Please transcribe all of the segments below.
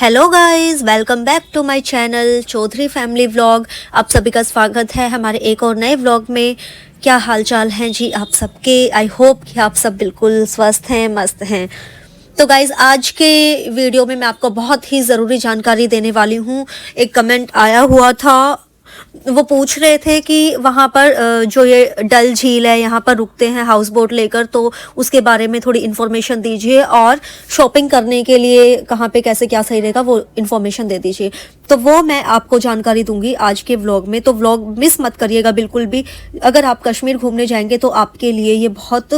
Hello guys, welcome back to my channel Chaudhary family vlog. आप सभी का स्वागत है हमारे एक और नए व्लॉग में। क्या हाल चाल हैं जी आप सबके? आई होप कि आप सब बिल्कुल स्वस्थ हैं, मस्त हैं। तो गाइस, आज के वीडियो में मैं आपको बहुत ही ज़रूरी जानकारी देने वाली हूँ। एक कमेंट आया हुआ था, वो पूछ रहे थे कि वहाँ पर जो ये डल झील है, यहाँ पर रुकते हैं हाउस बोट लेकर, तो उसके बारे में थोड़ी इन्फॉर्मेशन दीजिए और शॉपिंग करने के लिए कहाँ पे कैसे क्या सही रहेगा वो इन्फॉर्मेशन दे दीजिए। तो वो मैं आपको जानकारी दूंगी आज के व्लॉग में, तो व्लॉग मिस मत करिएगा बिल्कुल भी। अगर आप कश्मीर घूमने जाएंगे तो आपके लिए ये बहुत,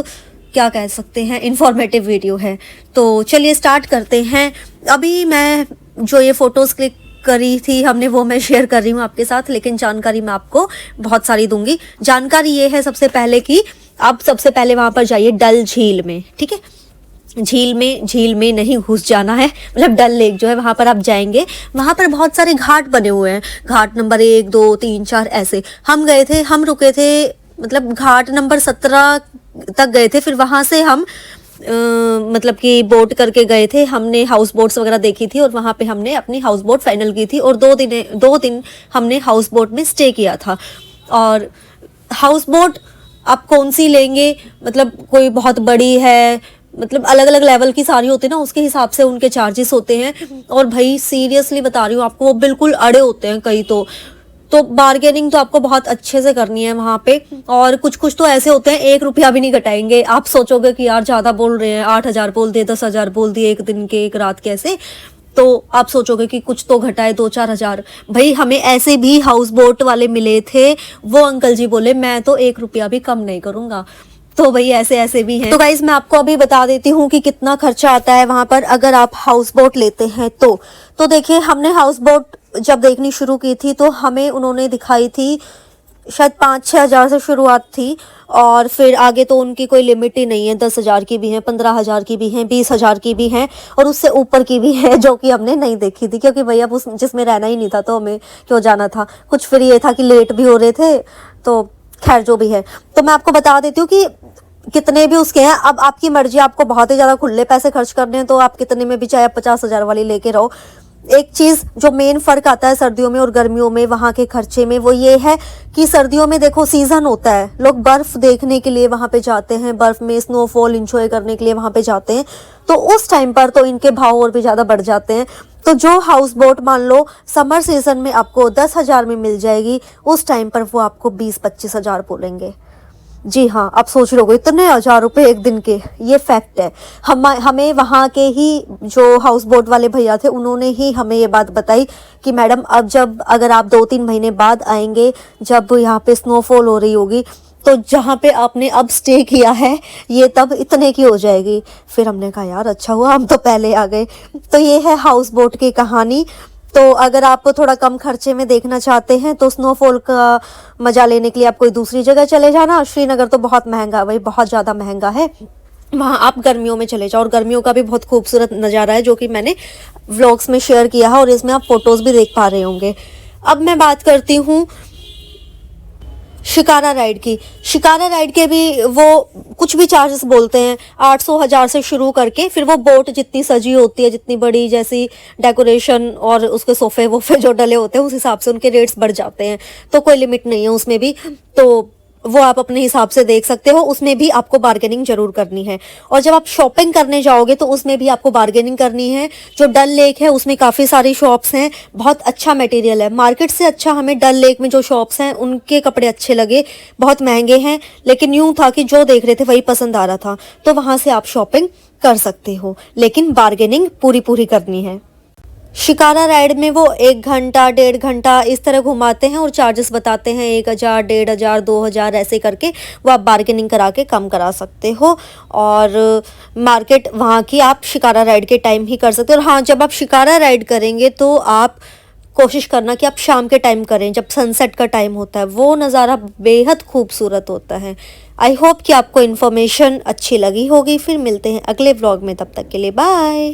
क्या कह सकते हैं, इन्फॉर्मेटिव वीडियो है। तो चलिए स्टार्ट करते हैं। अभी मैं जो ये फ़ोटोज़ क्लिक करी थी हमने, वो मैं शेयर कर रही हूँ आपके साथ, लेकिन जानकारी मैं आपको बहुत सारी दूंगी। जानकारी ये है सबसे पहले कि आप सबसे पहले वहाँ पर जाइए डल झील में, ठीक है। झील में नहीं घुस जाना है, मतलब डल लेक जो है वहाँ पर आप जाएंगे। वहाँ पर बहुत सारे घाट बने हुए हैं, घाट नंबर 1, 2, 3, 4 ऐसे। हम गए थे, हम रुके थे, मतलब घाट नंबर 17 तक गए थे। फिर वहाँ से हम मतलब कि बोट करके गए थे। हमने हाउस बोट्स वगैरह देखी थी और वहाँ पे हमने अपनी हाउस बोट फाइनल की थी और 2 दिन हमने हाउस बोट में स्टे किया था। और हाउस बोट आप कौन सी लेंगे, मतलब कोई बहुत बड़ी है, मतलब अलग अलग लेवल की सारी होती है ना, उसके हिसाब से उनके चार्जेस होते हैं। और भाई सीरियसली बता रही हूँ आपको, वो बिल्कुल अड़े होते हैं कई तो बार्गेनिंग तो आपको बहुत अच्छे से करनी है वहाँ पे। और कुछ कुछ तो ऐसे होते हैं 1 रुपया भी नहीं घटाएंगे। आप सोचोगे कि यार ज़्यादा बोल रहे हैं, 8,000 बोल दिए, 10,000 बोल दिए, एक दिन के एक रात के ऐसे, तो आप सोचोगे कि कुछ तो घटाए 2-4 हज़ार। भाई हमें ऐसे भी हाउस बोट वाले मिले थे, वो अंकल जी बोले मैं तो 1 रुपया भी कम नहीं करूँगा। तो भाई ऐसे ऐसे भी हैं। तो गाइज मैं आपको अभी बता देती हूँ कि कितना खर्चा आता है वहाँ पर अगर आप हाउस बोट लेते हैं तो देखिए, हमने हाउस बोट जब देखनी शुरू की थी तो हमें उन्होंने दिखाई थी शायद 5-6 हज़ार से शुरुआत थी। और फिर आगे तो उनकी कोई लिमिट ही नहीं है, 10,000 की भी हैं, 15,000 की भी हैं, 20,000 की भी हैं और उससे ऊपर की भी है, जो कि हमने नहीं देखी थी क्योंकि भैया उस जिसमें रहना ही नहीं था तो हमें क्यों जाना था। कुछ फिर ये था कि लेट भी हो रहे थे, तो खैर जो भी है। तो मैं आपको बता देती हूँ कि कितने भी उसके हैं। अब आपकी मर्जी, आपको बहुत ही ज़्यादा खुले पैसे खर्च करने हैं तो आप कितने में भी, चाहे 50,000 वाली लेके रहो। एक चीज़ जो मेन फ़र्क आता है सर्दियों में और गर्मियों में वहाँ के खर्चे में, वो ये है कि सर्दियों में देखो सीज़न होता है, लोग बर्फ़ देखने के लिए वहाँ पे जाते हैं, बर्फ़ में स्नोफॉल इंजॉय करने के लिए वहाँ पे जाते हैं। तो उस टाइम पर तो इनके भाव और भी ज़्यादा बढ़ जाते हैं। तो जो हाउस बोट मान लो समर सीज़न में आपको 10,000 में मिल जाएगी, उस टाइम पर वो आपको 20-25 हज़ार बोलेंगे। जी हाँ, आप सोच रहे हो इतने 1,000 रुपये एक दिन के, ये फैक्ट है। हमें वहाँ के ही जो हाउस बोट वाले भैया थे उन्होंने ही हमें ये बात बताई कि मैडम अब जब अगर आप 2-3 महीने बाद आएंगे, जब यहाँ पे स्नोफॉल हो रही होगी, तो जहाँ पे आपने अब स्टे किया है ये तब इतने की हो जाएगी। फिर हमने कहा यार अच्छा हुआ हम तो पहले आ गए। तो ये है हाउस बोट की कहानी। तो अगर आप थोड़ा कम खर्चे में देखना चाहते हैं तो स्नोफॉल का मज़ा लेने के लिए आप कोई दूसरी जगह चले जाना। श्रीनगर तो बहुत महंगा है भाई, बहुत ज़्यादा महंगा है। वहाँ आप गर्मियों में चले जाओ, और गर्मियों का भी बहुत खूबसूरत नज़ारा है जो कि मैंने व्लॉग्स में शेयर किया है और इसमें आप फ़ोटोज़ भी देख पा रहे होंगे। अब मैं बात करती हूँ शिकारा राइड की। शिकारा राइड के भी वो कुछ भी चार्जेस बोलते हैं, 800-1,000 से शुरू करके, फिर वो बोट जितनी सजी होती है, जितनी बड़ी, जैसी डेकोरेशन और उसके सोफे वोफे जो डले होते हैं, उस हिसाब से उनके रेट्स बढ़ जाते हैं। तो कोई लिमिट नहीं है उसमें भी, तो वो आप अपने हिसाब से देख सकते हो। उसमें भी आपको बार्गेनिंग जरूर करनी है। और जब आप शॉपिंग करने जाओगे तो उसमें भी आपको बार्गेनिंग करनी है। जो डल लेक है उसमें काफ़ी सारी शॉप्स हैं, बहुत अच्छा मटेरियल है, मार्केट से अच्छा हमें डल लेक में जो शॉप्स हैं उनके कपड़े अच्छे लगे। बहुत महंगे हैं लेकिन यूँ था कि जो देख रहे थे वही पसंद आ रहा था, तो वहाँ से आप शॉपिंग कर सकते हो, लेकिन बार्गेनिंग पूरी करनी है। शिकारा राइड में वो 1 घंटा 1.5 घंटा इस तरह घुमाते हैं और चार्जेस बताते हैं 1,000, 1,500, 2,000 ऐसे करके। वो आप बार्गेनिंग करा के कम करा सकते हो। और मार्केट वहाँ की आप शिकारा राइड के टाइम ही कर सकते हो। और हाँ, जब आप शिकारा राइड करेंगे तो आप कोशिश करना कि आप शाम के टाइम करें, जब सनसेट का टाइम होता है, वो नज़ारा बेहद खूबसूरत होता है। आई होप कि आपको इन्फॉर्मेशन अच्छी लगी होगी। फिर मिलते हैं अगले व्लॉग में, तब तक के लिए बाय।